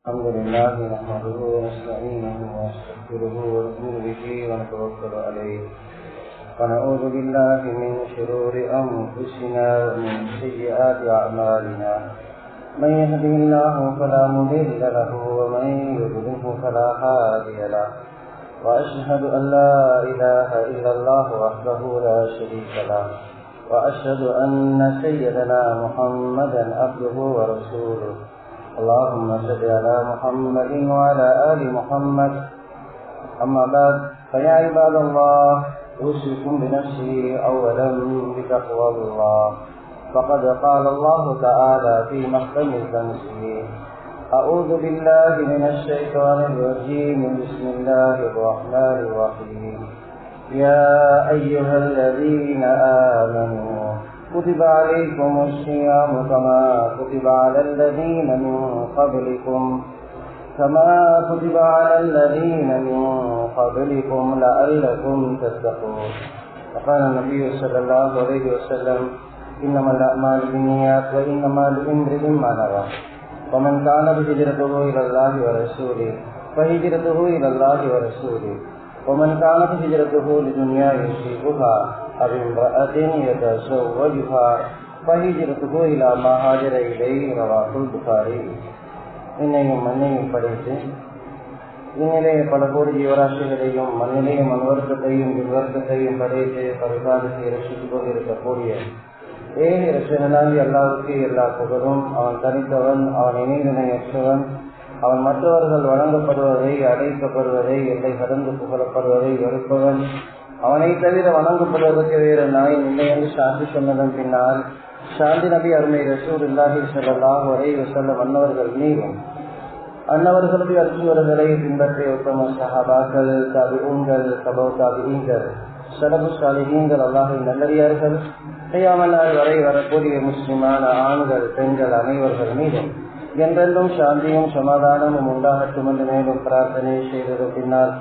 الحمد لله نحمده ونستعينه ونستغفره ونؤمن به ونتوكل عليه ونعوذ بالله من شرور أنفسنا ومن سيئات أعمالنا من يهده الله فلا مضل له ومن يضلله فلا هادي له وأشهد أن لا إله إلا الله وحده لا شريك له وأشهد أن سيدنا محمدا عبده ورسوله اللهم صل على محمد وعلى آل محمد أما بعد فيا عباد الله أوصيكم بنفسي أولا بتقوى الله فقد قال الله تعالى في محكم التنزيل أعوذ بالله من الشيطان الرجيم بسم الله الرحمن الرحيم يا أيها الذين آمنوا كتب عليكم الصيام كما كتب على الذين من قبلكم لعلكم تتقون. وقال النبي صلى الله عليه وسلم إنما الأعمال بالنيات وإنما لامرئ ما نوى ومن كانت هجرته إلى الله ورسوله فهجرته إلى الله ورسوله ومن كانت هجرته لدنيا يصيبها أو امرأة يتزوجها فهجرته إلى ما هاجر إليه رواه البخاري. இன்னையும் மண்ணையும் படைத்து இன்னிலே பல கோடி ஜீவராசிகளையும் மண்ணிலேயும் மண்வர்க்கத்தையும் விவர்க்கத்தையும் படைத்து பரிபாலித்து ரசித்துக் கொண்டிருக்கக்கூடிய ஏக ரசனாகி அல்லாஹ்வுக்கு எல்லா புகழும். அவன் தனித்தவன், அவன் இணையற்றவன். அவன் மற்றவர்கள் வழங்கப்படுவதை, அழைக்கப்படுவதை, எல்லை கடந்து புகழப்படுவதை வெறுப்பவன். அவனை தவிர வணங்கப்படுவதற்கு வேறு நாயின் இல்லை என்று சாந்தி சொன்னதன் பின்னால் சாந்தி நபி அருமை ரசூலுல்லாஹி ஸல்லல்லாஹு அலைஹி வஸல்லம் அன்னவர்கள் மீதும் அன்னவர்களுடைய அச்சுவர்களை பின்பற்றிய உத்தம சஹாபாக்கள், தாபிஊன்கள், தபௌ தாபிஈன்கள், ஸலஃபு ஸாலிஹீன்கள், அல்லாஹ்வின் நல்லடியார்கள், கியாமத் நாள் வரை வரக்கூடிய முஸ்லிமான ஆண்கள், பெண்கள் அனைவர்கள் மீதும் என்றென்றும் சாந்தியும் சமாதானமும் உண்டாகட்டும் என்று மேலும் பிரார்த்தனை செய்தது பின்னால்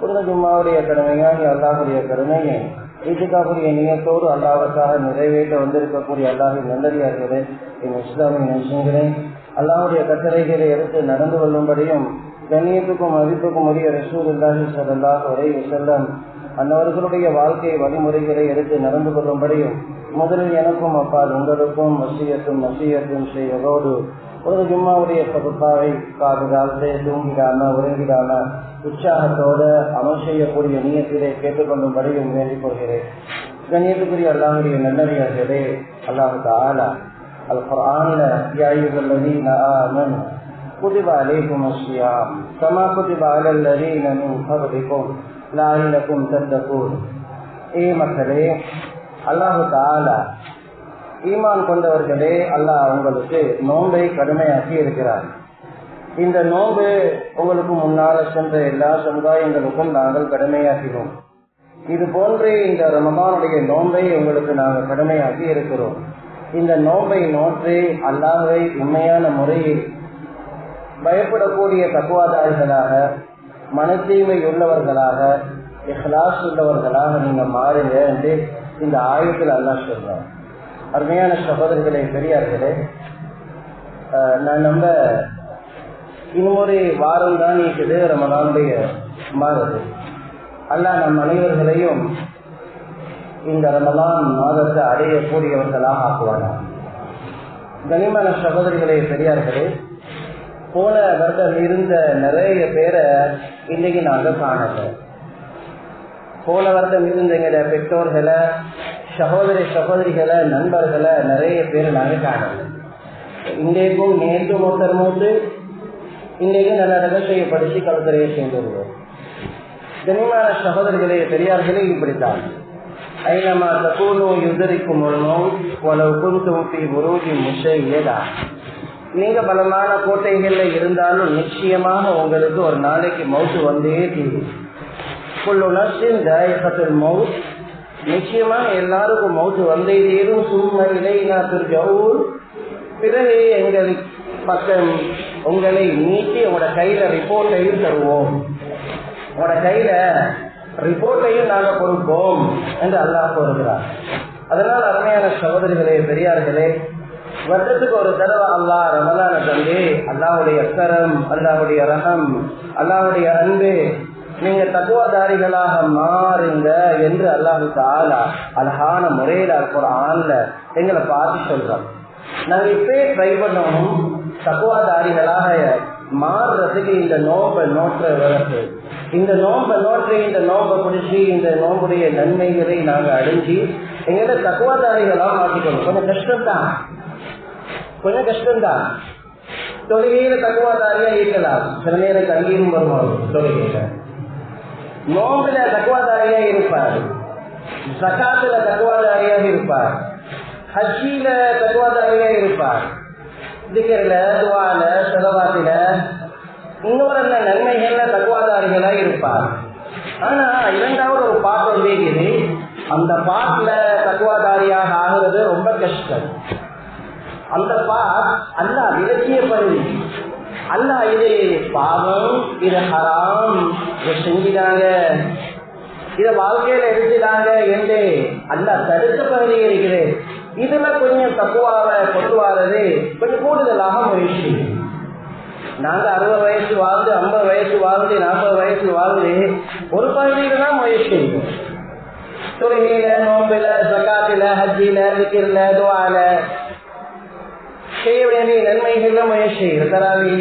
ஒரு ஜும்மாவுடைய கடமையாகி அல்லாஹுடைய கருணையை இத்துக்காவுடைய நியத்தோடு அல்லாஹ்வுக்காக நிறைவேற்ற வந்திருக்கக்கூடிய அல்லாஹின் நல்லடியார்களே, என் இஸ்லாமிய நேசங்களே, அல்லாஹுடைய கட்டளைகளை எடுத்து நடந்து கொள்ளும்படியும் கண்ணியத்துக்கும் மதிப்புக்கும் உரிய ரசூலுல்லாஹி ஸல்லல்லாஹு அலைஹி வஸல்லம் அன்னவர்களுடைய வாழ்க்கை வழிமுறைகளை எடுத்து நடந்து கொள்ளும்படியும் முதலில் எனக்கும் அப்பால் உங்களுக்கும் வசியத்தும் செய்வதோடு ஒரு ஜும்மாவுடைய பகுப்பாவை காதுகாலத்தை தூங்கிடாம உறங்கிடாம உற்சாகத்தோடு அமல் செய்யக்கூடிய நியத்திலே கேட்டுக்கொள்ளும்படியும் வேண்டிக் கொள்கிறேன். கண்ணியத்துக்குரிய அல்லாஹுடைய நல்லடியார்களே, அல்லாஹ் தஆலா அல் குர்ஆன்ல யா அய்யுஹல்லதீன ஆமனூ குதிப அலைக்குமுஸ் ஸியாம் கமா குதிப அலல் லதீன மின் கப்லிக்கும் லஅல்லக்கும் தத்தகூன். மக்களே, அல்லாஹ் தஆலா ஈமான் கொண்டவர்களே, அல்லாஹ் உங்களுக்கு நோன்பை கடுமையாக்கி இருக்கிறார். இந்த நோன்பு உங்களுக்கு முன்னால சென்ற எல்லா சமுதாயங்களுக்கும் நாங்கள் கடுமையாக்கினோம். இது போன்றே இந்த ரமதானுடைய நோன்பை உங்களுக்கு நாங்கள் கடுமையாக்கி இருக்கிறோம். இந்த நோன்பை நோற்று அல்லாஹ்வை உண்மையான முறையில் பயப்படக்கூடிய தக்வாதாரிகளாக, மன தூய்மை உள்ளவர்களாக, இஹ்லாஸ் உள்ளவர்களாக நீங்க மாறுங்க என்று இந்த ஆயத்தில் அல்லாஹ் சொல்றார். அருமையான சகோதரர்களே, பெரியார்களே, நான் நம்ம இன்னொரு வாரம் தான் இருக்குது ரமதானுடைய மாதத்து. அல்லாஹ் நம் அனைவர்களையும் இந்த ரமதான் மாதத்தை அடையக்கூடியவர்களாக ஆக்குவாங்க. கனிமான சகோதரிகளே, பெரியார்களே, போன வருடம் இருந்த நிறைய பேரை இன்னைக்கு நாங்கள் காணல. போன வருடம் இருந்த எங்களை பெற்றோர்களை, சகோதரிகளை, நண்பர்களை நிறைய பேர் நாங்கள் காணல. இன்றைக்கும் நேற்று ஒருத்தர் மூத்து இன்றைக்கும் நல்ல செய்யப்படுத்தி கலத்துறையை சேர்ந்துள்ளோம். கனிமான சகோதரிகளே, பெரியார்களே, இப்படித்தான் ஐநமா தகூனு யுதரிக்கும் நீங்க பலமான கோட்டைகள்ல இருந்தாலும் நிச்சயமாக உங்களுக்கு ஒரு நாளைக்கு மவுத்து வந்தே தீரும். மவுத், நிச்சயமாக எல்லாருக்கும் மவுத்து வந்தே தீரும். சும்மா இலைனா துர்ஜஊன், பிறகு எங்கள் பக்கம் உங்களை நீட்டி உங்களோட கையில ரிப்போர்ட்டையும் தருவோம், உங்களோட கையில ரிப்போர்ட்டையும் நாங்கள் கொடுப்போம் என்று அல்லாஹ் கூறுகிறார். அதனால் அருமையான சகோதரிகளே, பெரியார்களே, வருஷத்துக்கு ஒரு தடவை அல்லாஹ் ரமலான தந்து அல்லாஹ்வுடைய கரம், அல்லாஹ்வுடைய ரஹம், அல்லாஹ்வுடைய அன்பு, நீங்க தக்குவாதாரிகளாக மாறுங்க என்று அல்லாஹ் தஆலா அழகான முறையில குர்ஆன்ல எங்களை பார்த்து சொல்றோம். நாங்க இப்பயே ட்ரை பண்ணணும் தக்குவாதாரிகளாக மாறுறதுக்கு. இந்த நோம்பை நோற்ற வளர்த்து, இந்த நோம்பை நோற்று, இந்த நோம்பை பிடிச்சி, இந்த நோம்புடைய நன்மைகளை நாங்க அடைஞ்சி எங்களை தக்குவாதாரிகளாக மாற்றிக்கணும். கொஞ்சம் கஷ்டம்தான், கொஞ்சம் கஷ்டம்தான். தொழுகையில தக்குவாதாரியா இருக்கலாம், சில நேரம் கல்வியும் வருவாங்க. தொழுகையில நோம்புல தக்குவாதாரியா இருப்பார், ஜகாத்துல தக்குவாதாரியாக இருப்பார், ஹஜ்ஜில தக்குவாதாரியா இருப்பார், திக்ர்ல, துஆல, ஸலவாத்தில, இன்னொரு நன்மைகள்ல தக்குவாதாரிகளா இருப்பார். ஆனா இரண்டாவது ஒரு பாட்டு இருக்குது, அந்த பாட்டுல தக்குவாதாரியாக ஆகுறது ரொம்ப கஷ்டம். அந்த பாட் அல்லாஹ் விலக்கிய பகுதி. அல்லாஹ் இது பாவம், இது ஹராம், இதை செஞ்சிட்டாங்க, இதை வாழ்க்கையில எடுத்துட்டாங்க என்று அல்லாஹ் தடுத்த பகுதி இருக்குது. இதுல கொஞ்சம் தக்குவாவை கொண்டு வர்றது கொஞ்சம் கூடுதலாக முயற்சி. நாங்க 60 வயசு வாழ்ந்து, 50 வயசு வாழ்ந்து, 40 வயசு வாழ்ந்து ஒரு பகுதியில தான் முயற்சி. தொழுகையில, நோம்பில, ஜகாத்தில, ஹஜ்ஜில, திக்ர்ல, துஆல செய்ய வேண்டிய நன்மைகள்ல முயற்சி. தராவி,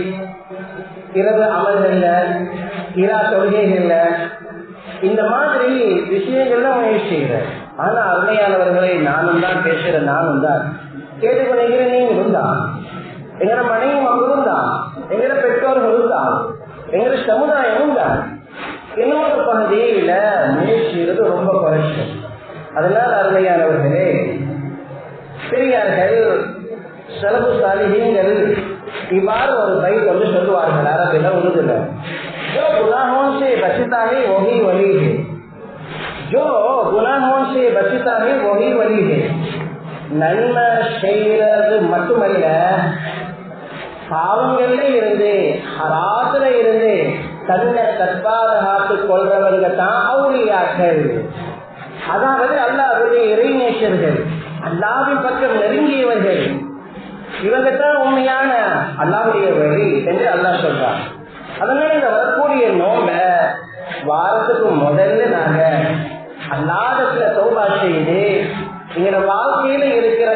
இரவு அமல்கள்ல, இரா தொழுகைகள்ல, இந்த மாதிரி விஷயங்கள்ல முயற்சி. ஆனா அருமையானவர்களை, நானும் தான் பேசுறேன், நானும் தான் கேட்டுக்கொள்கிற நீங்களும் தான், எங்களோட மனைவி மக்களும் தான், எங்களோட பெற்றோர்களும் தான், எங்களோட சமுதாயமும் தான். இன்னொரு பகுதியில முயற்சிகிறது ரொம்ப குறைச்சி. அதனால் அருமையானவர்களே, பெரியார்கள், சலபு சாலிஹீன்கள் இவ்வாறு ஒரு பைட் வந்து சொல்லுவார்கள் அரபில, உருதுல, जो गुनाहों से बचता है वही वली है, जो गुनाहों से बचता है वही वली है. நன்மை செய்யறது மட்டுமல்ல, பாவங்கள்ல இருந்து, ஹராத்துல இருந்து தன்னை தற்பாதுகாத்துக் கொள்றவங்க தான் அவுலியாக்கள். அதாவது அல்லாஹ்வுடைய இறைநேசர்கள், அல்லாஹ்வின் பக்கம் நெருங்கியவர்கள். இவங்க தான் உண்மையான அல்லாஹ்வுடைய வழி என்று அல்லாஹ் சொல்றார். அதனால இந்த வரக்கூடிய நோம்ப வாரத்துக்கு முதல்ல நாங்க அல்லாஹ்விடத்துல தௌபா செய்து எங்களோட வாழ்க்கையில இருக்கிற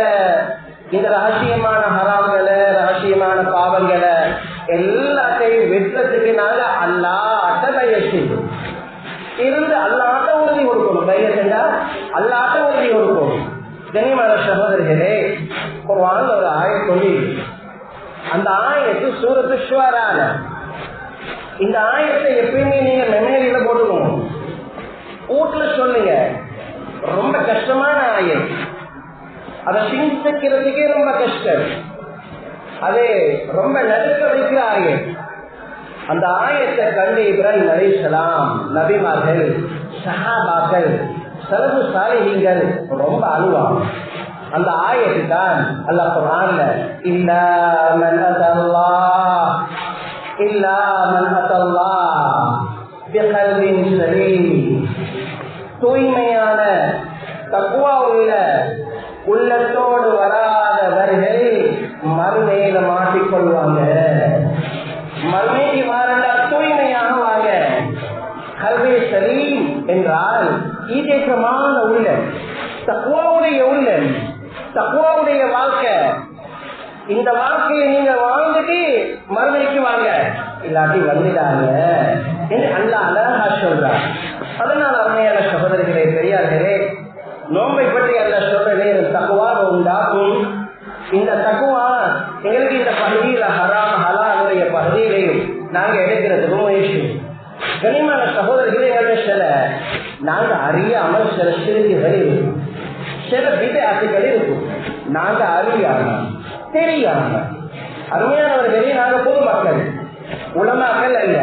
இந்த ரகசியமான ஹராம்களை, ரகசியமான பாவங்களை எல்லாத்தையும் வெற்றத்துக்கு நாங்க அல்லாஹ்ட்ட பையசி இருந்து அல்லாஹ்ட்ட உறுதி கொடுக்கணும். பையசா அல்லாஹ்ட்ட உறுதி கொடுக்கணும். கண்ணியமான சகோதரர்களே, குர்ஆன்ல ஒரு ஆயத் சொல்லி, அந்த ஆயத்து சூரத்து ஷுஆரால. இந்த ஆயத்தை எப்பயுமே நீங்க மெமரியில போட்டுக்கணும், வீட்டுல சொல்லுங்க. ரொம்ப கஷ்டமான ஆயத், அதை சிந்திக்கிறதுக்கே ரொம்ப கஷ்டம், அது ரொம்ப நடுக்க வைக்கிற ஆயத். அந்த ஆயத்தை கண்டு இப்ராஹிம் அலைஹிஸ்ஸலாம், நபிமார்கள், சஹாபாக்கள், சலபு சாலிஹீன்கள் ரொம்ப அழுவாங்க. அந்த ஆயத்து தான் அல்லாஹ் குர்ஆன்ல, இல்லா மன் அத்தல்லாஹ், இல்லா மன் அத்தல்லாஹ் பிகல்பின் சலீம், தூய்மையான தக்வா உள்ள உள்ளத்தோடு வராதவர்கள் மறுமையில மாட்டிக்கொள்வாங்க. மறுமைக்கு மாறல, தூய்மையாக வாங்க. கல்வி சலீம் என்றால் ஈடேற்றமான உள்ளம், தக்வாவுடைய உள்ளம், தக்வாவுடைய வாழ்க்கை. இந்த வாழ்க்கையை நீங்க வாழ்ந்துட்டு மறுமைக்கு வாங்க, இல்லாட்டி வந்துடாங்க என்று அல்லாஹ் அழகா சொல்றார். அதனால் அருமையான சகோதரர்களே, பெரியார்களே, நோம்பை பற்றி அல்லாஹ் சொல்றதே தக்வா உண்டாக்கும். இந்த தக்வா எங்களுக்கு இந்த பகுதியில ஹராம் ஹலாலுடைய பகுதியிலையும் நாங்க எடுக்கிறதுக்கு முயற்சி. கனிமான சகோதரர்களே, சில நாங்க அறியாமல் சில சிறுக்குகள் இருக்கும், சில விதையாட்டுகள் இருக்கும். நாங்க அறியாம தெரியாம, அருமையானவர்களே, நாங்க பொதுமக்கள், உலமாக்கள் அல்ல.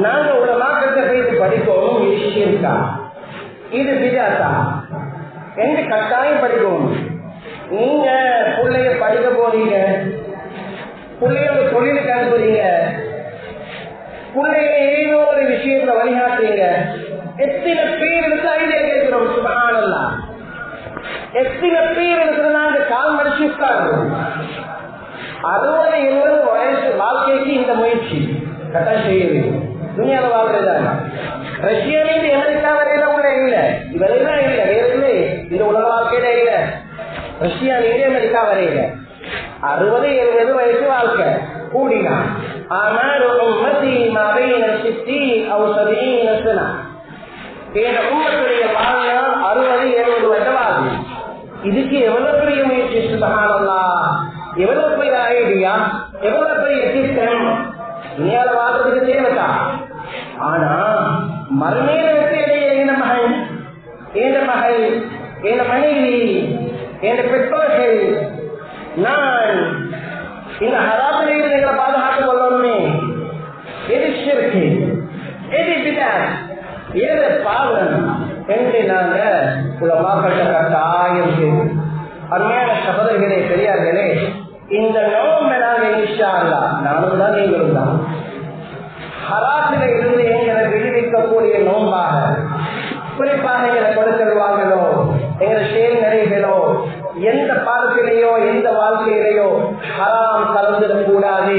நாங்க உலமாக்கள் போயிட்டு படிக்கணும், விஷயம் இருக்கா, இது விதாத்தா என்று கட்டாயம் படிக்கணும். நீங்க பிள்ளைய படிக்க போறீங்க, பிள்ளைய ஒரு தொழிலுக்கு அனுப்புறீங்க, பிள்ளைய ஏதோ ஒரு விஷயத்துல வழிகாட்டுறீங்க. எத்தனை பேர் எடுத்து ஐடியா கேட்கிறோம், சுபஹானல்லாஹ். எத்தனை பேர் எடுத்து நாங்க கால் மடிச்சு உட்கார்றோம். 60-70 வயசு வாழ்க்கைக்கு இந்த முயற்சி கட்டாயம் செய்ய வேண்டும். துணியால வாழ்றதுதான். ரஷ்யாவிலிருந்து அமெரிக்கா வரையில உள்ள இல்லை, இவரெல்லாம் இல்லை, வேற இல்லை, இந்த உலக வாழ்க்கையில இல்லை. ரஷ்யாவிலிருந்து அமெரிக்கா வரையில 60-70 வயசு வாழ்க்கை கூடினா. ஆனால் உம்மத்துடைய வாழ்நாள் 60-70 வருடமாகும். இதுக்கு எவ்வளவு பெரிய முயற்சி, சுப்ஹானல்லாஹ், எவ்வளவு பெரிய ஐடியா, எவ்வளவு பெரிய திட்டம். துணியால வாழ்றதுக்கு தேவைதான். ஆனா மறுநேரத்தில் என் மகன், என் மகள், என் மனைவி, என் பெற்றோர்கள், நான் இந்த ஹராத்திலே எங்களை பாதுகாத்துக் கொள்ளணுமே. எது ஷிர்க், எது பித்அத், எது பாவம் என்று நாங்க உலமாக்கள் கட்டாயம் செய்வோம். அருமையான சகோதரர்களே, பெரியார்களே, இந்த நோம்பை நாங்க இன்ஷா அல்லாஹ் நானும் தான் நீங்களும் தான் ஹராத்தில இருந்து எங்களை விடுவிக்கக்கூடிய நோம்பாக, குறிப்பாக எங்களை கொடுக்கல் வாங்கலோ, எங்களை செயல் நிறைகளோ, எந்த பாடத்திலேயோ எந்த வாழ்க்கையிலேயோ ஹராம் கலந்துடக்கூடாது,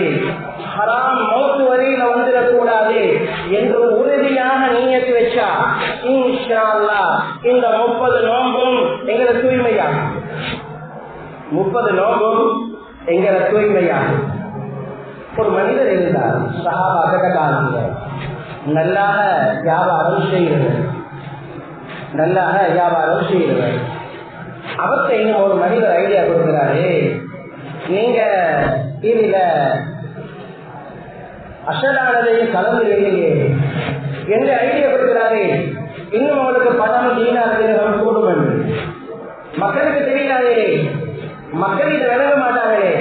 ஹராம் மௌத்து வரையில வந்துடக்கூடாது என்று உறுதியாக நீயத்து வச்சா இன்ஷா அல்லாஹ் இந்த 30 நோம்பும் எங்களை தூய்மையாகும். 30 நோம்பும் எங்களை தூய்மையாகும். ஒரு மனிதர் இருந்தார், சஹாபாக்கள் காலத்தில் நல்லாக வியாபாரம் செய்கிறவர், நல்லாக வியாபாரம் செய்கிறவர். அவர்கிட்ட இன்னும் ஒரு மனிதர் ஐடியா கொடுக்கிறாரு, நீங்க இதுல அசடானதையும் கலந்து இல்லையே என்று ஐடியா கொடுக்கிறாரு. இன்னும் அவங்களுக்கு பணம் தீனார்கள் கூடும் என்று மக்களுக்கு தெரியாதே, மக்கள் இதை விளங்க மாட்டாங்களே.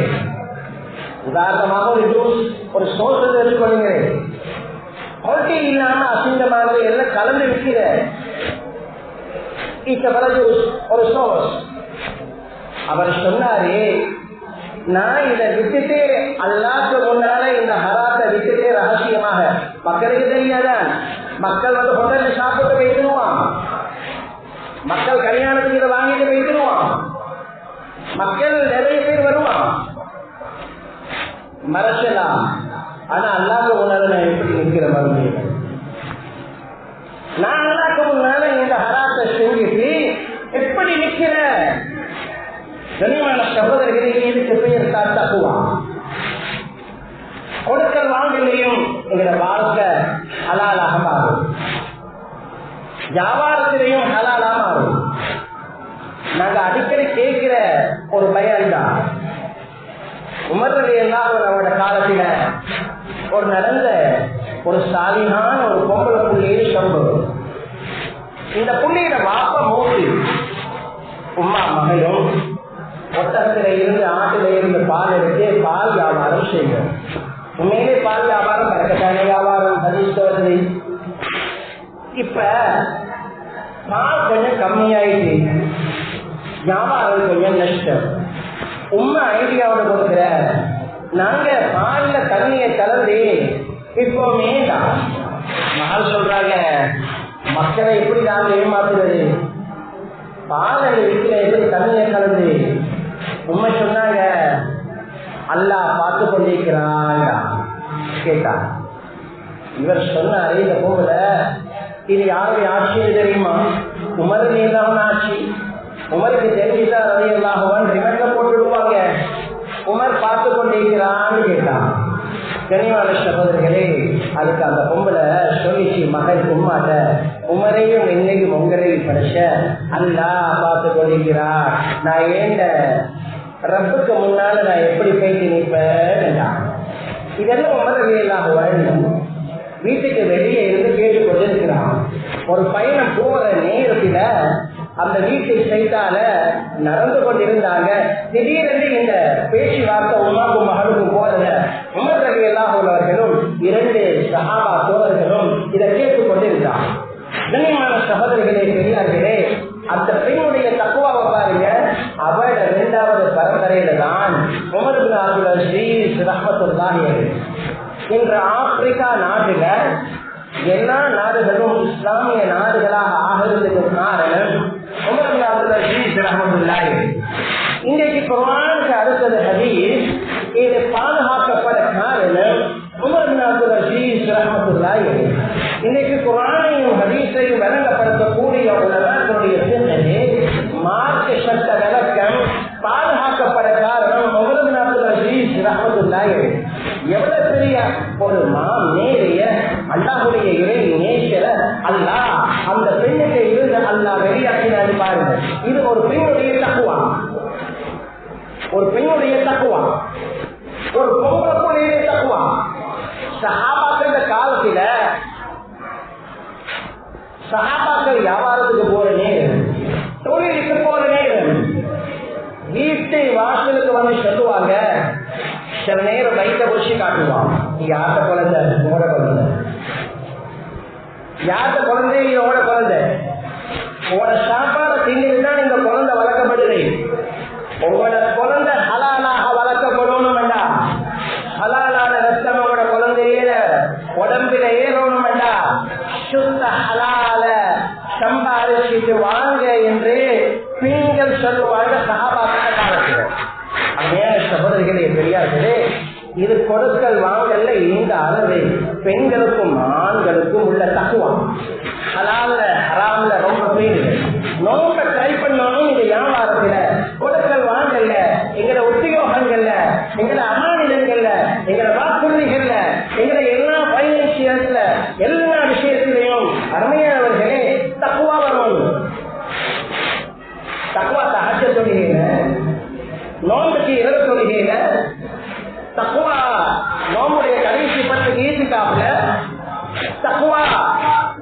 உதாரணமாக ஒரு ஜூஸ், ஒரு சோஸ் எடுத்துக்கொள்ளுங்க, குவாலிட்டி இல்லாம அசிங்கமானது எல்லாம் கலந்து விற்கிற ஜூஸ், ஒரு சோஸ். அவர் சொன்னாரு, நான் இதை விட்டுட்டு அல்லாஹ்க்கு முன்னால இந்த ஹராத்தை விட்டுட்டு ரகசியமாக, மக்களுக்கு தெரியாதான், மக்கள் வந்து ஹோட்டல்ல சாப்பிட்டு வைக்கணுவான், மக்கள் கல்யாணத்துக்கு இதை வாங்கிட்டு வைக்கணுவான், மக்கள் நிறைய பேர் வருவான், மறைச்சலாம். ஆனா அல்லாஹ்க்கு முன்னால நான் எப்படி நிற்கிற மறுபடியும், நான் அல்லாஹ்க்கு முன்னால இந்த ஹராத்தை செஞ்சுட்டு எப்படி நிற்கிற? கனிமான சகோதரர்களே, இதுக்கு பெயர் தான் தக்குவா. கொடுக்கல் வாங்கலையும் எங்களோட வாழ்க்கை ஹலாலாக மாறும், வியாபாரத்திலையும் ஹலாலாக மாறும். நாங்க அடிக்கடி கேட்கிற ஒரு பயம் தான், உமர் ரலியல்லாஹு அன்ஹு அவரோட காலத்துல ஒரு நடந்த ஒரு சாலிஹான ஒரு பொம்பளை புள்ளியை சம்பவம். இந்த புள்ளியில வாப்ப மூட்டி உம்மா மகளும் ஒட்டகத்தில இருந்து ஆட்டில இருந்து பால் எடுத்து பால் வியாபாரம் செய்யும். உண்மையிலே பால் வியாபாரம் பறக்கத்தான வியாபாரம் பதிஷ்டவசதி. இப்ப பால் கொஞ்சம் கம்மியாயிட்டு வியாபாரம் கொஞ்சம் நஷ்டம். உண்மை ஐடியாவோட கொடுக்கிற, நாங்க பால்ல தண்ணியை கலந்து இப்போ மேதான் மகள் சொல்றாங்க, மக்களை எப்படி நாங்க ஏமாத்துறது, பாலை வீட்டுல எப்படி தண்ணியை கலந்து. உண்மை சொன்னாங்க, அல்லாஹ் பார்த்து கொண்டிருக்கிறாங்க கேட்டா. இவர் சொன்னாரு, இந்த போகல இது யாருடைய ஆட்சின்னு தெரியுமா? உமர் ரலியல்லாஹு ஆட்சி. உமருக்கு தெரிஞ்சுட்டா ரலியல்லாஹு ரிமண்ட்ல போட்டுடுவாங்க. உமர் பார்த்து கொண்டிருக்கிறான்னு கேட்டான். கனிவான சகோதரர்களே, அதுக்கு அந்த பொம்பளை சொல்லிச்சு மகள் உம்மாட்ட, உமரையும் என்னையும் உங்களையும் படைச்ச அல்லாஹ் பார்த்து கொண்டிருக்கிறார், நான் ஏண்ட ரப்புக்கு முன்னால நான் எப்படி போயிட்டு நிற்பேன். இதெல்லாம் உமர் ரலியல்லாஹு அன்ஹு வீட்டுக்கு வெளியே இருந்து கேட்டு கொண்டிருக்கிறான். ஒரு பயணம் போற நேரத்துல அந்த வீட்டு சைத்தால நடந்து கொண்டிருந்தாங்க. திடீரென்று இந்த பேச்சுவார்த்தை உமாக்கும் மகளுக்கும் போதல. உமர் ரலியல்லாஹு அவர்களும் 2 சஹாபா தோழர்களும் இதை கேட்டுக் கொண்டிருந்தார். கண்ணியமான சகோதரிகளே, பெரியார்களே, அந்த பெண்ணுடைய தக்குவாவை பாருங்க. அவட 2வது பரம்பரையில தான் உமர் இப்னு அப்துல் அஸீஸ் ரஹ்மத்துல்லாஹி அலைஹி. இன்று ஆப்பிரிக்கா நாட்டுல எல்லா நாடுகளும் இஸ்லாமிய நாடுகளாக ஆகிறதுக்கு காரணம் உமர் இப்னு அப்துல் அஸீஸ் ரஹ்மத்துல்லாஹி அலைஹி. இன்றைக்கு குர்ஆனுக்கு அடுத்தது ஹதீஸ். இது பாதுகாக்கப்பட காரணம் உமர் இப்னு அப்துல் அஸீஸ் ரஹ்மத்துல்லாஹி அலைஹி. இன்றைக்கு குர்ஆனையும் ஹதீஸையும் விளங்கப்படுத்தக்கூடிய உலமாக்களுடைய சிந்தனை மார்க்க சட்ட விளக்கம் பாதுகாக்கப்பட காரணம் உமர் இப்னு அப்துல் அஸீஸ் ரஹ்மத்துல்லாஹி அலைஹி. எவ்வளவு பெரிய ஒரு நேரிய அல்லாஹ்வுடைய இறை நேசர அல்லாஹ் அந்த பெண்ணுக்கு இருந்து அல்லாஹ் வெளியாக்கினாரு பாருங்க. இது ஒரு பெண்ணுடைய தக்வா, ஒரு பெண்ணுடைய தக்வா, ஒரு பொம்பளையுடைய தக்வா. சஹாபாக்கள் காலத்துல சஹாபாக்கள் வியாபாரத்துக்கு போற நேரம், தொழிலுக்கு போற நேரம், வீட்டு வாசலுக்கு வந்து சொல்லுவாங்க. சில நேரம் வயிற்ற புடிச்சு காட்டுவான், யார்த்த குழந்தை உங்களோட குழந்தை, யார்த்த குழந்தை இதோட குழந்தை, உங்களோட சாப்பாடு தின்னுதான் இந்த குழந்தை வளர்க்கப்படுது. உங்களோட குழந்தை ஹலாலாக வளர்க்கப்படணும் வேண்டாம், ஹலாலான ரத்தம் உங்களோட குழந்தையில உடம்பில ஏறணும் வேண்டாம், சுத்த ஹலால சம்பாதிச்சுட்டு வாங்க என்று பெண்கள் சொல்லுவாங்க சஹாபாக்கள் காலத்தில். சகோதரிகளே பெரியார்களே, இது கொடுக்கல் வாங்கல இந்த அளவு பெண்களுக்கும் ஆண்களுக்கும் உள்ள தக்குவா. ஹலால்ல ஹராம்ல ரொம்ப பெண்கள் நோக்க ட்ரை பண்ணணும். இந்த வியாபாரத்துல கொடுக்கல் வாங்கல, எங்களை உத்தியோகங்கள்ல, எங்களை அமானிதங்கள்ல, எங்களை வாக்குறுதிகள்ல, எங்களை எல்லா பைனான்சியல்ல, எல்லா விஷயத்திலையும் அருமையானவர்களே தக்குவா வரணும். தக்குவா தஹஜ்ஜுத் தொழுகையில, நோம்புக்கு இரவு தொழுகையில, தக்குவா நோம்புடைய கடைசி 10 ஈத்திகாஃப்ல, தக்குவா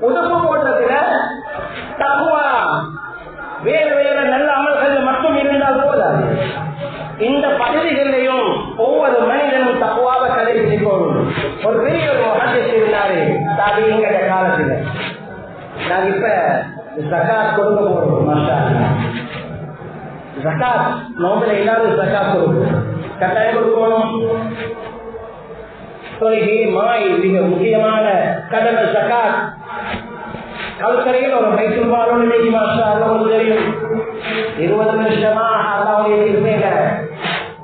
உடுப்பு போடுறதுல, தக்குவா வேறு வேறு நல்ல அமல்கள் மட்டும் இருந்தால் போதாது. இந்த பகுதிகளிலையும் ஒவ்வொரு மனிதனும் தக்குவாவை கடைபிடிக்கணும். ஒரு பெரிய ஒரு முஹத்திஸ் இருந்தாரு தாபிஈன்கள் காலத்துல. நாங்க இப்ப ஜகாத் கொடுக்க போறோம். மாஷா அல்லாஹ், ஜகாத் நோம்புல எல்லாரும் ஜகாத் கொடுக்கும், கட்டாயம் கொடுக்கணும். தொழுகை மாய் மிக முக்கியமான கடமை ஜகாத். கல்கரையில் ஒரு பைத்துல் மால் இன்னைக்கு மாஷா அல்லாஹ் தெரியும் 20 வருஷமா அல்லாஹ்வுடைய கிருபையில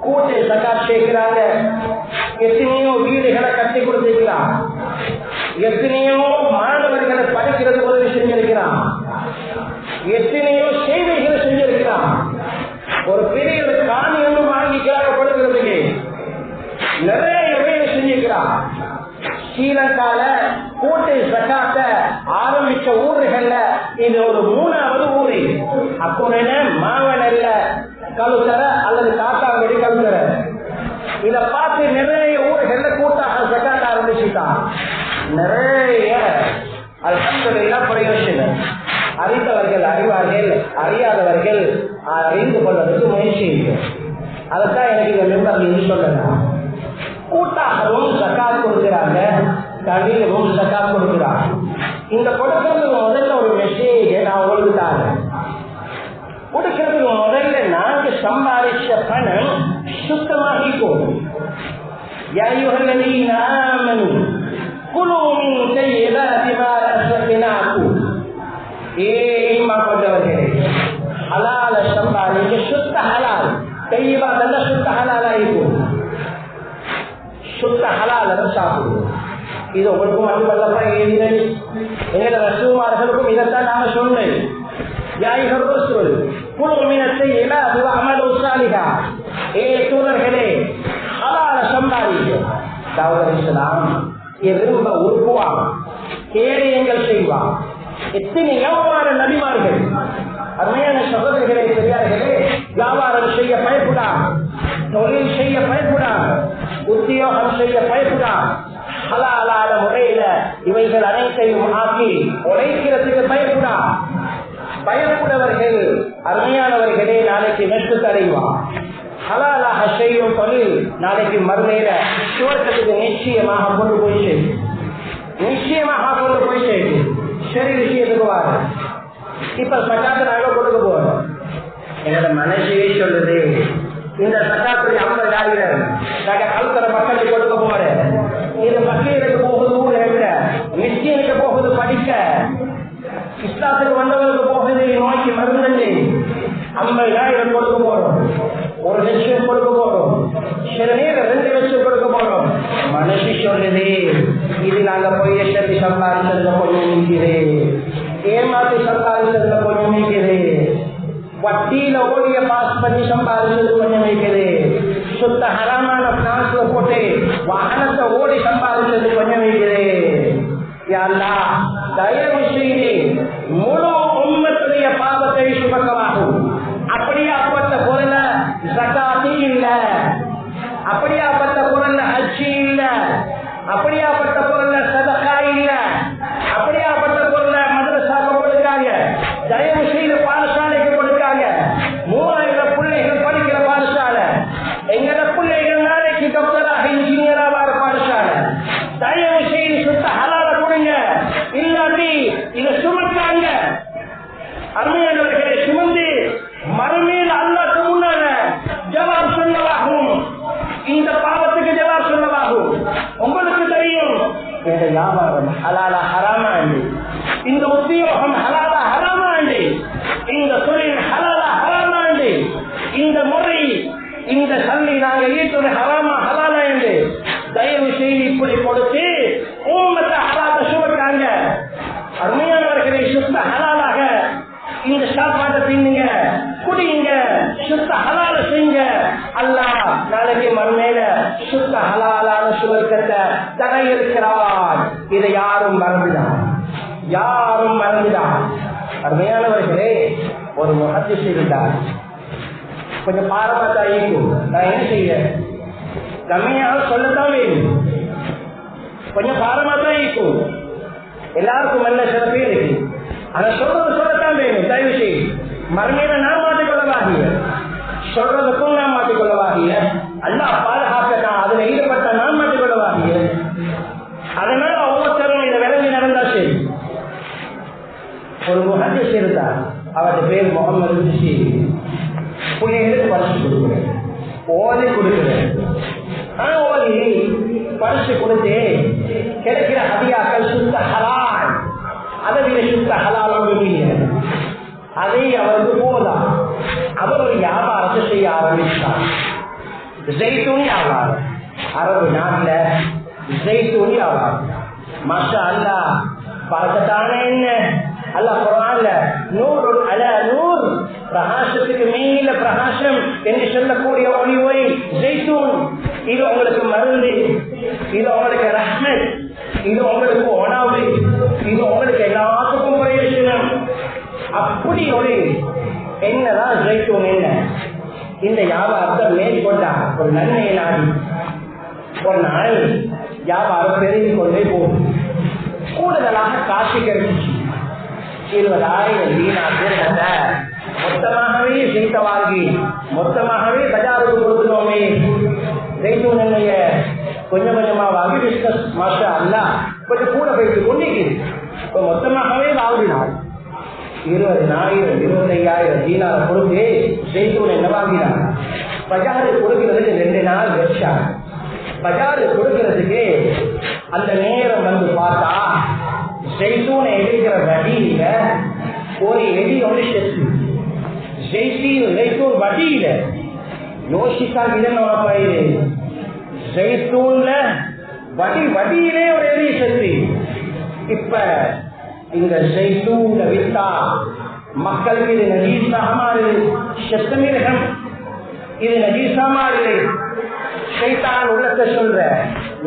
கூட்டு ஜகாத் சேர்க்கிறாங்க. எத்தனையோ வீடுகளை கட்டி கொடுத்திருக்கிறான், எத்தனையோ மாணவர்களை படிக்கிறது உதவி செஞ்சிருக்கிறான், எத்தனையோ சேவைகளை செஞ்சிருக்கிறான். ஒரு பெரிய காணி ஒன்று வாங்கிக்கிறாங்க கொடுக்கிறதுக்கு நிறைய வேலை செஞ்சிருக்கிறான். ஸ்ரீலங்கால கூட்டு ஜகாத்த ஆரம்பிச்ச ஊர்கள்ல இது ஒரு 3வது ஊரு. அப்போ மாவனல்ல கழுத்தர அல்லது காத்தாங்குடி கழுத்தர, இத பார்த்து நிறைய ஊர்கள்ல கூட்டாக ஜகாத் ஆரம்பிச்சுட்டான். நிறைய அல்ஹம்துலில்லாஹ் பிரயோஜனம். அறிந்தவர்கள் அறிவார்கள், அறியாதவர்கள் அறிந்து கொள்வதற்கு முயற்சி செய்யும். அதைத்தான் எனக்கு இந்த மெம்பர் சொல்லலாம். கூட்டாகவும் ஜகாத் கொடுக்கிறாங்க, தனியும் ஜகாத் கொடுக்கிறாங்க. இந்த கொடுக்கிறது முதல்ல ஒரு மெசேஜ் நான் உங்களுக்கு தாங்க. கொடுக்கிறது முதல்ல நாங்க சம்பாதிச்ச பணம் சுத்தமாகி போகும். யா அய்யுஹல்லதீன ஆமனூ குலூ மின் தையிபாத்தி மா ரஸக்னாக்கும். ஈமான் கொண்டவர்களே, ஹலால சம்பாதிச்சு சுத்த ஹலால், தையிபாத் சுத்த ஹலாலாகி போகும். சுத்த ஹலால சாப்பிடுவோம். இது உங்களுக்கும் அன்பல்லப்பா எழுதினது. எங்களோட ரசூமார்களுக்கும் இதைத்தான் நாம சொன்னேன். தூதர்களே, ஹலால சம்பாதிக்கும். விரும்ப உருக்குவான், கேடயங்கள் செய்வான். எத்தனை எவ்வாறு நபிமார்கள், அருமையான சகோதரிகளை பெரியார்களே, வியாபாரம் செய்ய பயப்படான், தொழில் செய்ய பயப்படான், உத்தியோகம் செய்ய பயப்படான். ஹலாலான முறையில இவைகள் அனைத்தையும் ஆக்கி உழைக்கிறதுக்கு பயப்படான். பயப்படுவர்கள் அருமையானவர்களே நாளைக்கு நெற்று தடைவான். ஹலாலாக செய்யும் தொழில் நாளைக்கு மறுமையில சுவர்க்கத்துக்கு நிச்சயமாக கொண்டு போய் செய்யும், நிச்சயமாக கொண்டு போய் செய்யும். சரி, விஷயத்துக்கு வாங்க. இப்ப சக்காத்து நாங்க கொடுக்க போறோம். என்னோட மனசே சொல்லுது, இந்த சக்காத்துடைய 50,000 நாங்க கல்கரை மக்களுக்கு கொடுக்க போறேன். இது பக்கீருக்கு போகுது, ஊர் விட நிச்சயனுக்கு போகுது, படிக்க இஸ்லாத்துக்கு வந்தவர்களுக்கு போகுது, நோய்க்கு மருந்து 50,000 கொடுக்க போறோம். நாங்க பொய்ய சொல்லி சம்பாதிச்சதுல கொஞ்சம் நீக்குது, ஏமாத்தி சம்பாதிச்சதுல கொஞ்சம் நீக்குது, வட்டியில ஓடிய பாஸ் பண்ணி சம்பாதிச்சது கொஞ்சம் நீக்குது, சுத்த ஹராமான பிளான்ஸ்ல போட்டு வாகனத்தை ஓடி சம்பாதிச்சது கொஞ்சம் நீக்குது. யா அல்லாஹ் தயவு செய்து முழு உம்மத்துடைய பாவத்தை சுமக்கமாகும். அப்படியாப்பட்ட பொருள ஜகாத்தி இல்ல, அப்படியாப்பட்ட பொருள்ல ஹஜ்ஜி இல்ல, அப்படியாப்பட்ட பொருள்ல சதகா இல்ல, அப்படியாப்பட்ட பொருள்ல மதரசாக்கு கொடுக்காங்க, தயவு செய்து பாடசாலைக்கு கொடுக்காங்க. 3000 பிள்ளைகள் படிக்கிற பாடசாலை, எங்கள பிள்ளைகள் நாளைக்கு டாக்டராக இன்ஜினியரா வர பாடசாலை. தயவு செய்து சுத்த ஹலால கொடுங்க, இல்லாட்டி இதை சுமக்காங்க. அருமையானவர்களை சுமந்து மறுமையில் அல்லாஹ்வுக்கு முன்னால ஜவாப் சொல்லவாகும், இந்த பாவத்துக்கு ஜவாப் சொல்லவாகும். உங்களுக்கு தெரியும் இந்த வியாபாரம் ஹலாலா ஹராமா என்று, இந்த உத்தியோகம் ஹலாலா ஹராமா என்று, இந்த தொழில் ஹலாலா ஹராமா என்று, இந்த முறை இந்த சல்லி நாங்கள் ஈட்டுற ஹராமா ஹலாலா என்று தயவு செய்து இப்படி கொடுத்து உம்மத்தை ஹலால சுமக்காங்க. அருமையானவர்களை சுத்த ஹலாலாக இந்த சாப்பாட்டை தின்னுங்க, குடிங்க, சுத்த ஹலால செய்யுங்க. அல்லாஹ் நாளைக்கு மறுமையில சுத்த ஹலாலான சுவர்க்கத்தை தர இருக்கிறார். இதை யாரும் மறந்துதான், யாரும் மறந்துதான். அருமையானவர்களே, ஒரு முஹத்திஸ் இருந்தார், கொஞ்சம் பாரமாத்தா இருக்கும். நான் என்ன செய்யறேன், கம்மியாக சொல்லத்தான் வேணும், கொஞ்சம் பாரமாத்தான் இருக்கும். எல்லாருக்கும் நல்ல சில பேர் இருக்கு, அதை சொல்றது சொல்லத்தான் வேணும். தயவு செய்து மறுமையில நான் மாற்றிக்கொள்ளவாகிய, சொல்றதுக்கும் நான் மாற்றிக்கொள்ளவாகிய, அல்லாஹ் பாதுகாக்க அதுல ஈடுபட்ட நான் மாற்றிக்கொள்ளவாகிய. அதனால ஒவ்வொருத்தரும் இதை விளங்கி நடந்தா சரி. ஒரு முஹத்திஸ் இருந்தார், அவருடைய பேர் முகமது பஷீர். பிள்ளைகளுக்கு பரிசு கொடுக்குறேன், ஓதி கொடுக்குறேன். ஓதி பரிசு கொடுத்து கிடைக்கிற ஹதியாக்கள் சுத்த ஹலால், அதை விட சுத்த ஹலால் ஒன்றும் அதை அவருக்கு போதான். அவர் ஒரு வியாபாரத்தை செய்ய ஆரம்பித்தார், ஜெய்தூன் வியாபாரம். அரபு நாட்டில் ஜெய்தூன் வியாபாரம். மாஷா அல்லாஹ், பார்க்கத்தான என்ன அல்லாஹ் குர்ஆன்ல நூறு அல நூர், பிரகாசத்துக்கு மேல பிரகாசம் என்று சொல்லக்கூடிய ஒளிவை ஜெய்தூன். இது உங்களுக்கு மருந்து, இது உங்களுக்கு ரஹ்மத், இது உங்களுக்கு உணவு, இது உங்களுக்கு எல்லாத்துக்கும் பிரயோஜனம். அப்படி ஒரு என்னதான் ஜெய்தூன் என்ன இந்த வியாபாரத்தை மேற்கொண்டா ஒரு நன்மையை நாடி ஒரு நாள் வியாபாரம் பெருகிக் கொண்டே போகும். கூடுதலாக காசு கிடைச்சு 20,000 தீனார் திருடத்தை மொத்தமாகவே செய்த வாங்கி மொத்தமாகவே பஜாருக்கு கொடுத்துட்டோமே. ஜெய்தூன் என்னைய கொஞ்சம் கொஞ்சமா வாங்கி பிஸ்னஸ் மாஷா அல்லாஹ் கொஞ்சம் கூட போயிட்டு கொண்டிருக்குது. இப்போ மொத்தமாகவே வாங்கினார் 20,000 25,000 தீனாரை கொடுத்து ஜெய்தூன் என்ன வாங்கினார். பஜாரு கொடுக்கிறதுக்கு 2 நாள் வச்சார். பஜாரு கொடுக்கிறதுக்கு அந்த நேரம் வந்து பார்த்தா ஜெய்தூனை எடுக்கிற வடியில ஒரு எடி ஒன்று செத்து. ஜெய்தூன் வடியில யோசித்தா இதனோட ஜெய்தூன்ல வடியிலே ஒரு எடி செத்து. இப்ப இந்த ஜெய்தூன வித்தா மக்களுக்கு இது நஜீசாமாறு செத்தமிரகம், இது நஜீசாமாறு. ஷைத்தான் உள்ளத்தை சொல்ற,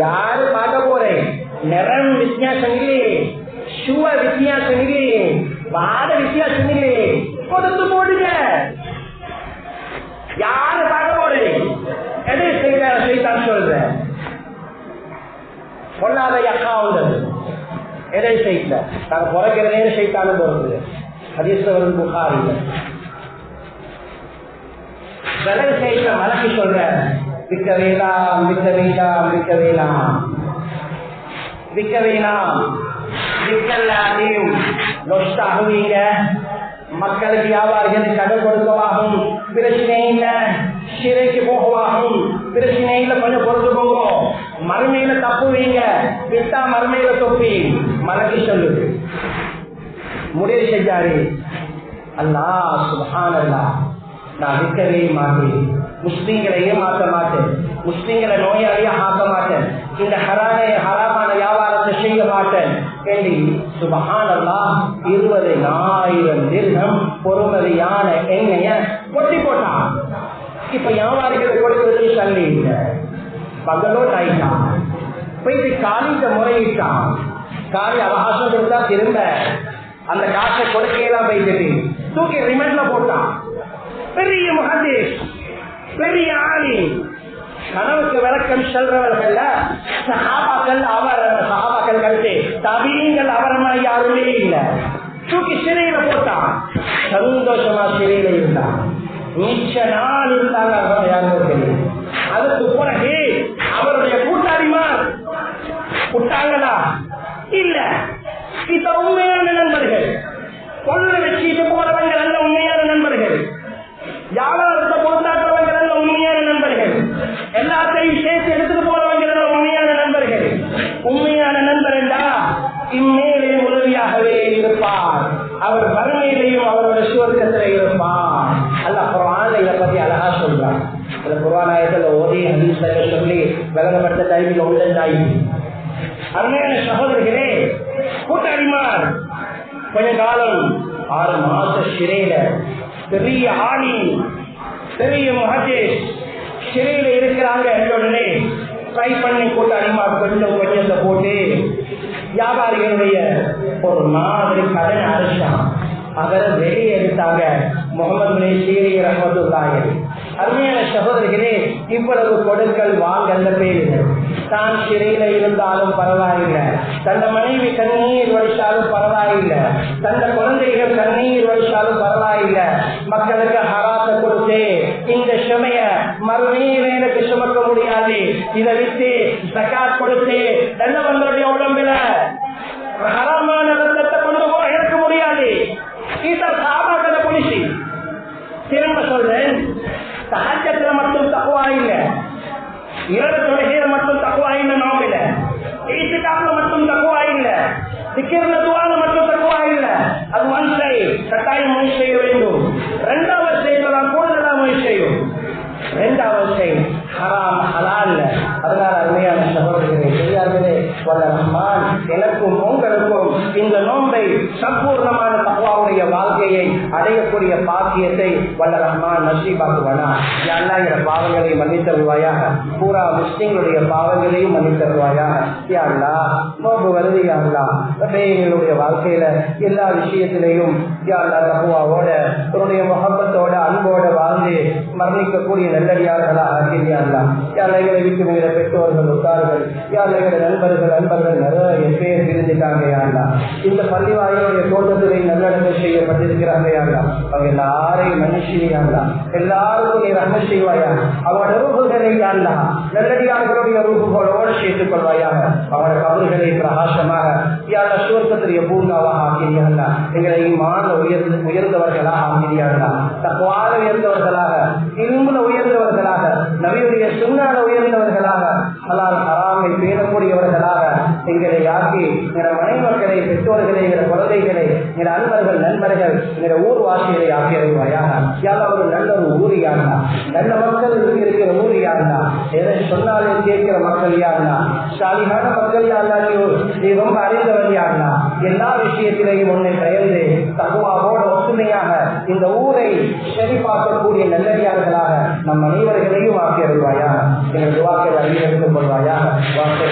யாரு பார்க்க போறேன், நிறம் வித்தியாசம் இல்லையே, சுவ வித்தியாசம் இல்லையே, வாட வித்தியாசம் இல்லையே, கொடுத்து போடுங்க. யாரு பார்க்க போறேன், எதை செய்ய ஷைத்தான் சொல்ற, பொல்லாத அக்கா வந்தது எதை செய்யல. நாங்க பிறக்கிறதே ஷைத்தானும் போறது. ஹதீஸ்ல வரும் புகாரில விலை செய்த மலக்கு சொல்ற, விற்க வேண்டாம் விற்க வேண்டாம் விற்க வேண்டாம் விற்க வேண்டாம், விற்கலாதையும் நொஸ்ட் ஆகுவீங்க, மக்களுக்கு வியாபாரிகளுக்கு கடன் கொடுக்கவாகும், பிரச்சனை இல்லை, சிறைக்கு போகவாகும், பிரச்சனை இல்லை, கொஞ்சம் பொறுத்து போகும், மறுமையில தப்புவீங்க, விட்டா மறுமையில தொப்பி. மலக்கு சொல்லுது முடிவு செஞ்சாரு. அல்லாஹ் சுப்ஹானல்லாஹ், நான் விற்கவே மாட்டேன், முஸ்லீம்களை ஏமாற்ற மாட்டேன், முஸ்லிம்களை நோயாளியா ஆக்க மாட்டேன், இந்த ஹராமான வியாபாரத்தை செய்ய மாட்டேன் என்று சுபஹானல்லாஹ் 20,000 திர்ஹம் பொறுமதியான எண்ணெய கொட்டி போட்டான். இப்ப வியாபாரிகள் கொடுக்கிறது சல்லி இல்லை, பகலோட் ஆயிட்டான். போயிட்டு காலிட்ட முறையிட்டான். காலி அவகாசம் கொடுத்தா திரும்ப அந்த காசை கொடுக்கலாம் போயிட்டு தூக்கி ரிமைண்ட்ல போட்டான். பெரிய முஹதீஸ், பெரிய ஆளி, கனவுக்கு விளக்கம் சொல்றவர்கள் சஹாபாக்கள் கருத்து தபீங்கள் அவரமா யாருமே இல்லை. தூக்கி சிறையில போட்டான். சந்தோஷமா சிறையில இருந்தான். மிச்ச நாள் இருந்தாங்க யாருமே தெரியும். அதுக்கு பிறகு அவருடைய கூட்டாளிமார் விட்டாங்களா இல்ல. இத உண்மையான நண்பர்கள், கொள்ள வச்சுட்டு போறவங்க நல்ல உண்மையான நண்பர்கள், வியாபாரத்தை பொறுத்தாற்றவங்க நல்ல உண்மையான நண்பர்கள், எல்லாத்தையும் சேர்த்து எடுத்துட்டு போறவங்க நல்ல உண்மையான நண்பர்கள். உண்மையான நண்பர் என்றா இம்மேலே உதவியாகவே இருப்பார், அவர் வறுமையிலையும் அவரோட சுவர்க்கத்தில் இருப்பார். அல்லாஹ் குர்ஆன்ல இதை பத்தி அழகா சொல்றார். அந்த குர்ஆன் ஆயத்துல ஓதி ஹதீஸ்ல சொல்லி விளங்கப்பட்ட டைமில் உண்டாய். அருமையான சகோதரர்களே, கூட்டாளிமார் கொஞ்ச காலம் 6 மாச சிறையில, பெரிய ஆணி, பெரிய முஹதீஸ் சிறையில இருக்கிறாங்க. உடனே ட்ரை பண்ணி கூட்டாளிமார் கொஞ்சம் கொஞ்சத்தை போட்டு வியாபாரிகளுடைய ஒரு மாதிரி கடன் அரைச்சான். அவரை வெளியே எடுத்தாங்க. முகமது பின் சீரீன் ரஹ்மத்துல்லாஹி. அருமையான சகோதரிகளே, இவ்வளவு கொடுக்கல் வாங்கல்ல பேரு. தான் சிறையில இருந்தாலும் பரவாயில்லை, தந்த மனைவி கண்ணீர் வடிச்சாலும் பரவாயில்லை, தந்த குழந்தைகள் கண்ணீர் வடிச்சாலும் பரவாயில்லை, மக்களுக்கு ஹராத்தை கொடுத்து இந்த சுமைய மறுமையில எனக்கு சுமக்க முடியாது, இதை விட்டு ஜகாத் கொடுத்து நல்லவங்களுடைய உடம்புல ஹராமான ரத்தத்தை கொண்டு போக எனக்கு முடியாது. இத சாபாக்கள புலிசி. திரும்ப சொல்றேன், தஹஜ்ஜத்துல மட்டும் தக்வா இல்ல, இரவு தொழுகையில மட்டும் தக்வா இல்ல, நோம்பில இத்திகாஃப்ல மட்டும் தக்வா இல்ல, திக்ர்ல துஆல மட்டும் தக்வா இல்ல. அது ஒன்றை கட்டாயம் முயற்சி செய்ய வேண்டும். இரண்டாவது செய்யலாம், கூடுதலா முயற்சி செய்யும். இரண்டாவது செய் ஹராம் ஹலால். அதனால அருமையான சகோதரர்களே, பெரியார்களே, வல்ல ரஹ்மான் எனக்கும் உங்களுக்கும் இந்த நோன்பை சம்பூர்ணமான தக்வாவுடைய வாழ்க்கையை அடையக்கூடிய பாக்கியத்தை வல்ல ரஹ்மான் நசீபாக்குவானா. யா அல்லாஹ் என்ற பாவங்களை மன்னித்தருவாயாக, பூரா முஸ்லிம்களுடைய பாவங்களையும் மன்னித்தருவாயாக. யா அல்லாஹ் நோன்பு வருது, யா அல்லாஹ் எங்களுடைய வாழ்க்கையில எல்லா விஷயத்திலையும் யா அல்லாஹ் தக்வாவோட உன்னுடைய முஹப்பத்தோட அன்போட வாழ்ந்து மரணிக்கக்கூடிய நல்லடியார்களாக ஆக்கியா அல்லாஹ். யா அல்லாஹ் எங்களை விட்டு எங்களை பெற்றோர்கள் உத்தார்கள், யா அல்லாஹ் எங்களை நண்பர்கள் நிறைய பேர் இருந்துட்டாங்க. யா அல்லாஹ் இந்த பள்ளிவாயிலுடைய தோட்டத்திலே நல்லடக்கம் செய்யப்பட்டிருக்கிறாங்க. யா அல்லாஹ் அவங்க எல்லாரையும் மன்னிச்சியா அல்லாஹ், எல்லாருக்கும் நீ ரஹ்மத் செய்வாயா. அவங்களோட ரூஹுகளை யா அல்லாஹ் நல்லடியார்களுடைய ரூஹுகளோடு சேர்த்துக் கொள்வாயாக. அவங்களோட கபறுகளை பிரகாசமாக யா அல்லாஹ் சுவர்க்கத்திலே பூர்ணாவாக ஆக்கியா அல்லாஹ். எங்களை ஈமான் உயர்ந்தவர்களாக ஆக்கியா அல்லாஹ், தக்வால உயர்ந்தவர்களாக, இல்முல உயர்ந்தவர்களாக, நபியுடைய சுன்னால உயர்ந்தவர்களாக, ஹலால் ஹராமை பேணக்கூடியவர்களாக எங்களை ஆக்கி எங்கள் மனை மக்களை, பெற்றோர்களை, எங்கள் குழந்தைகளை, எங்கள் அன்பர்கள், நண்பர்கள், எங்கள் ஊர்வாசிகளை ஆக்கி அறிவாயாக. யாரும் ஒரு நல்ல ஒரு ஊர் யாருனா, நல்ல மக்கள் இருக்கிற ஊர் யாருனா, எதை சொன்னாலும் கேட்கிற மக்கள் யாருனா, சாலிகான மக்கள் யாருனா, நீ ரொம்ப அறிந்தவர் யாருனா, எல்லா விஷயத்திலையும் ஒன்றை பயந்து தகுவாவோடு ஒற்றுமையாக இந்த ஊரை செழிப்பாக்கக்கூடிய நல்லடியார்களாக நம் அனைவர்களையும் ஆக்கி அருள்வாயாக. எங்கள் துவாக்களை அறிவித்துக் கொள்வாயாக. வார்த்தை